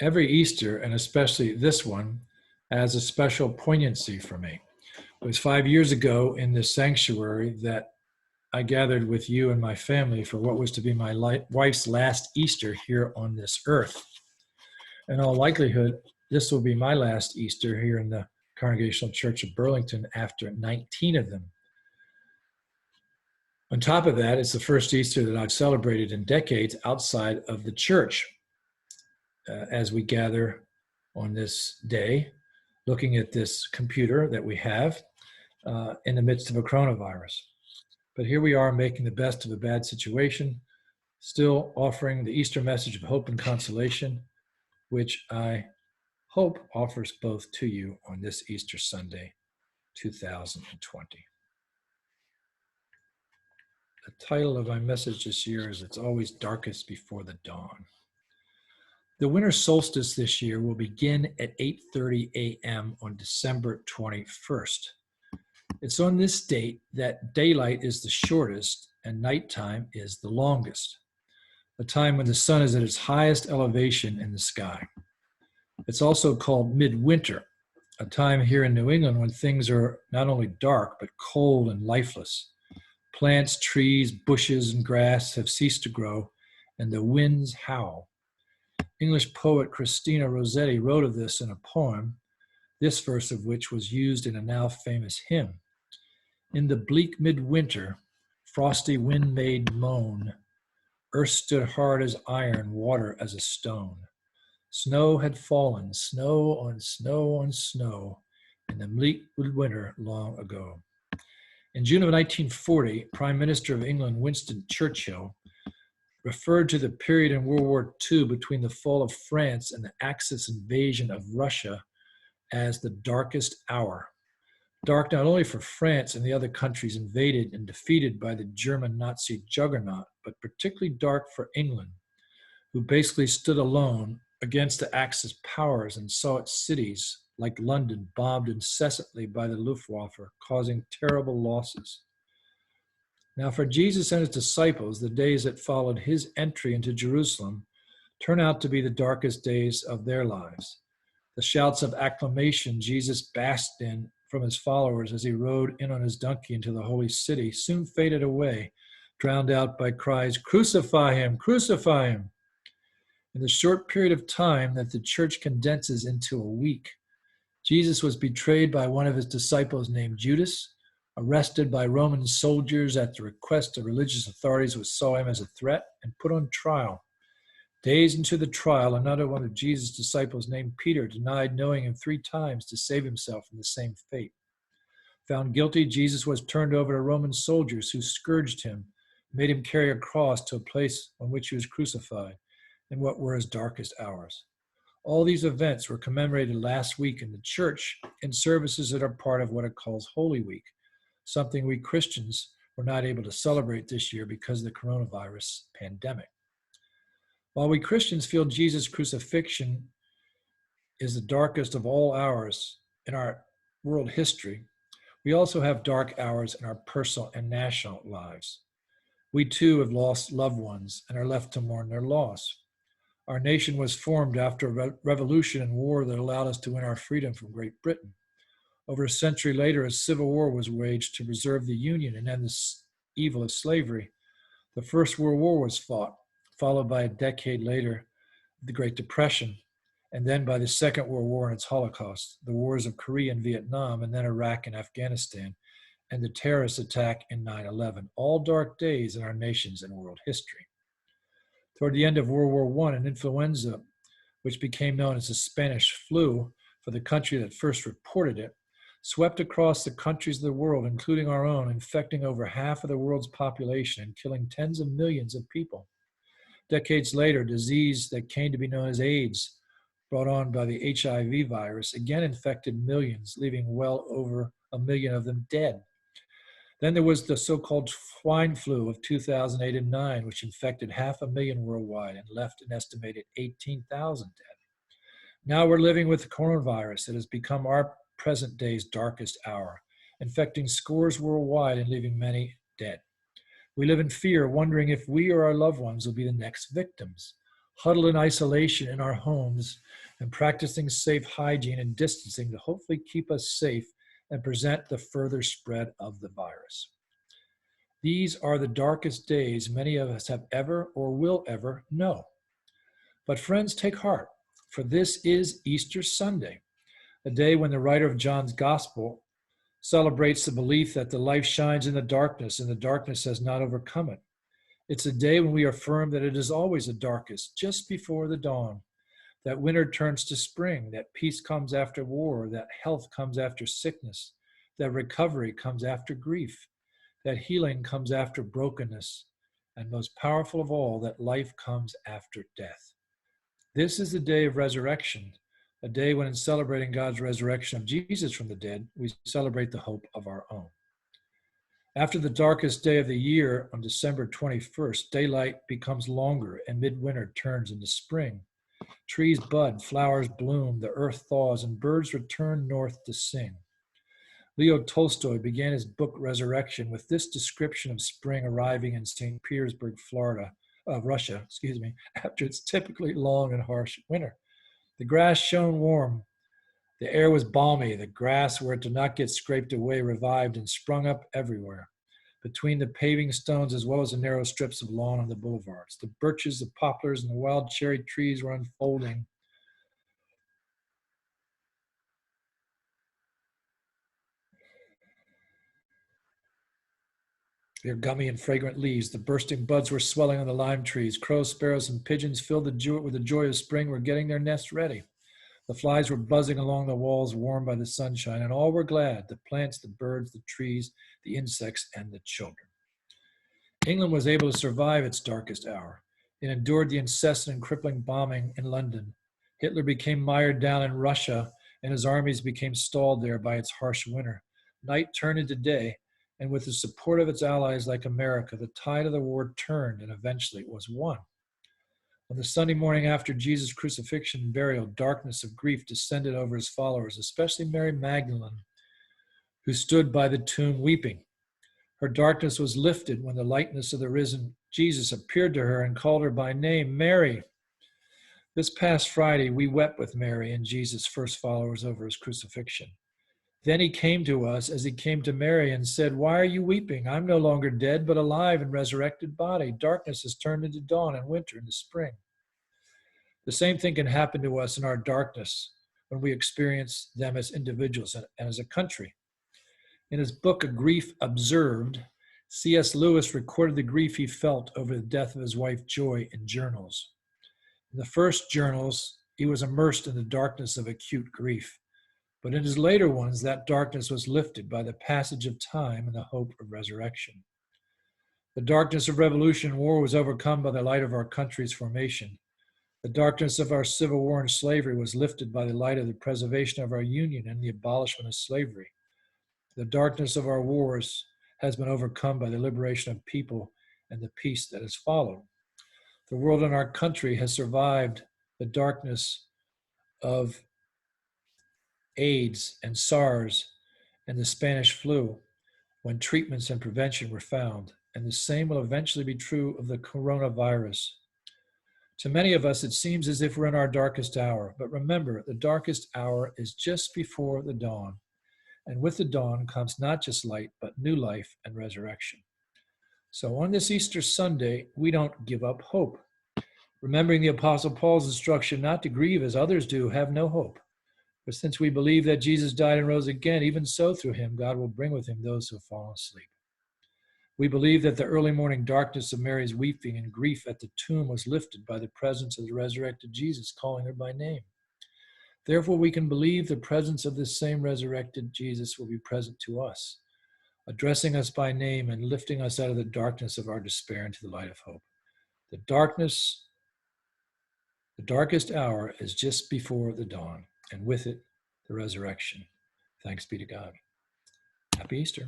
Every Easter, and especially this one, has a special poignancy for me. It was 5 years ago in this sanctuary that I gathered with you and my family for what was to be my wife's last Easter here on this earth. In all likelihood, this will be my last Easter here in the Congregational Church of Burlington after 19 of them. On top of that, it's the first Easter that I've celebrated in decades outside of the church. As we gather on this day, looking at this computer that we have in the midst of a coronavirus. But here we are making the best of a bad situation, still offering the Easter message of hope and consolation, which I hope offers both to you on this Easter Sunday, 2020. The title of my message this year is It's Always Darkest Before the Dawn. The winter solstice this year will begin at 8:30 a.m. on December 21st. It's on this date that daylight is the shortest and nighttime is the longest, a time when the sun is at its highest elevation in the sky. It's also called midwinter, a time here in New England when things are not only dark, but cold and lifeless. Plants, trees, bushes, and grass have ceased to grow, and the winds howl. English poet Christina Rossetti wrote of this in a poem, this verse of which was used in a now famous hymn. In the bleak midwinter, frosty wind made moan, earth stood hard as iron, water as a stone. Snow had fallen, snow on snow on snow, in the bleak midwinter long ago. In June of 1940, Prime Minister of England Winston Churchill referred to the period in World War II between the fall of France and the Axis invasion of Russia as the darkest hour. Dark not only for France and the other countries invaded and defeated by the German Nazi juggernaut, but particularly dark for England, who basically stood alone against the Axis powers and saw its cities, like London, bombed incessantly by the Luftwaffe, causing terrible losses. Now, for Jesus and his disciples, the days that followed his entry into Jerusalem turn out to be the darkest days of their lives. The shouts of acclamation Jesus basked in from his followers as he rode in on his donkey into the holy city soon faded away, drowned out by cries, "Crucify him, crucify him." In the short period of time that the church condenses into a week, Jesus was betrayed by one of his disciples named Judas, arrested by Roman soldiers at the request of religious authorities who saw him as a threat, and put on trial. Days into the trial, another one of Jesus' disciples named Peter denied knowing him 3 times to save himself from the same fate. Found guilty, Jesus was turned over to Roman soldiers who scourged him, made him carry a cross to a place on which he was crucified in what were his darkest hours. All these events were commemorated last week in the church in services that are part of what it calls Holy Week, something we Christians were not able to celebrate this year because of the coronavirus pandemic. While we Christians feel Jesus' crucifixion is the darkest of all hours in our world history, we also have dark hours in our personal and national lives. We too have lost loved ones and are left to mourn their loss. Our nation was formed after a revolution and war that allowed us to win our freedom from Great Britain. Over a century later, a civil war was waged to preserve the Union and end the evil of slavery. The First World War was fought, followed by a decade later, the Great Depression, and then by the Second World War and its Holocaust, the wars of Korea and Vietnam, and then Iraq and Afghanistan, and the terrorist attack in 9/11, all dark days in our nation's and world history. Toward the end of World War I, an influenza, which became known as the Spanish flu for the country that first reported it, swept across the countries of the world, including our own, infecting over half of the world's population and killing tens of millions of people. Decades later, disease that came to be known as AIDS, brought on by the HIV virus, again infected millions, leaving well over 1 million of them dead. Then there was the so-called swine flu of 2008 and 9, which infected 500,000 worldwide and left an estimated 18,000 dead. Now we're living with the coronavirus that has become our present day's darkest hour, infecting scores worldwide and leaving many dead. We live in fear, wondering if we or our loved ones will be the next victims. huddled in isolation in our homes and practicing safe hygiene and distancing to hopefully keep us safe and prevent the further spread of the virus. These are the darkest days many of us have ever or will ever know. But friends, take heart, for this is Easter Sunday, a day when the writer of John's Gospel celebrates the belief that the light shines in the darkness and the darkness has not overcome it. It's a day when we affirm that it is always the darkest, just before the dawn, that winter turns to spring, that peace comes after war, that health comes after sickness, that recovery comes after grief, that healing comes after brokenness, and most powerful of all, that life comes after death. This is the day of resurrection, a day when in celebrating God's resurrection of Jesus from the dead, we celebrate the hope of our own. After the darkest day of the year, on December 21st, daylight becomes longer and midwinter turns into spring. Trees bud, flowers bloom, the earth thaws, and birds return north to sing. Leo Tolstoy began his book Resurrection with this description of spring arriving in St. Petersburg, Russia, after its typically long and harsh winter. The grass shone warm. The air was balmy. The grass, where it did not get scraped away, revived and sprung up everywhere, between the paving stones as well as the narrow strips of lawn on the boulevards. The birches, the poplars, and the wild cherry trees were unfolding. Their gummy and fragrant leaves, the bursting buds were swelling on the lime trees. Crows, sparrows, and pigeons, filled with the joy of spring, were getting their nests ready. The flies were buzzing along the walls, warmed by the sunshine, and all were glad, the plants, the birds, the trees, the insects, and the children. England was able to survive its darkest hour. It endured the incessant and crippling bombing in London. Hitler became mired down in Russia, and his armies became stalled there by its harsh winter. Night turned into day, and with the support of its allies like America, the tide of the war turned, and eventually it was won. On the Sunday morning after Jesus' crucifixion and burial, darkness of grief descended over his followers, especially Mary Magdalene, who stood by the tomb weeping. Her darkness was lifted when the likeness of the risen Jesus appeared to her and called her by name, Mary. This past Friday, we wept with Mary and Jesus' first followers over his crucifixion. Then he came to us as he came to Mary and said, "Why are you weeping? I'm no longer dead, but alive in resurrected body. Darkness has turned into dawn and winter into spring." The same thing can happen to us in our darkness when we experience them as individuals and as a country. In his book, A Grief Observed, C.S. Lewis recorded the grief he felt over the death of his wife, Joy, in journals. In the first journals, he was immersed in the darkness of acute grief. But in his later ones, that darkness was lifted by the passage of time and the hope of resurrection. The darkness of revolution and war was overcome by the light of our country's formation. The darkness of our civil war and slavery was lifted by the light of the preservation of our union and the abolishment of slavery. The darkness of our wars has been overcome by the liberation of people and the peace that has followed. The world and our country has survived the darkness of AIDS and SARS and the Spanish flu when treatments and prevention were found, and the same will eventually be true of the coronavirus. To many of us, it seems as if we're in our darkest hour, but remember, the darkest hour is just before the dawn, and with the dawn comes not just light, but new life and resurrection. So on this Easter Sunday, we don't give up hope. Remembering the Apostle Paul's instruction not to grieve as others do, have no hope. But since we believe that Jesus died and rose again, even so through him, God will bring with him those who have fallen asleep. We believe that the early morning darkness of Mary's weeping and grief at the tomb was lifted by the presence of the resurrected Jesus, calling her by name. Therefore, we can believe the presence of this same resurrected Jesus will be present to us, addressing us by name and lifting us out of the darkness of our despair into the light of hope. The darkest hour is just before the dawn, and with it, the resurrection. Thanks be to God. Happy Easter.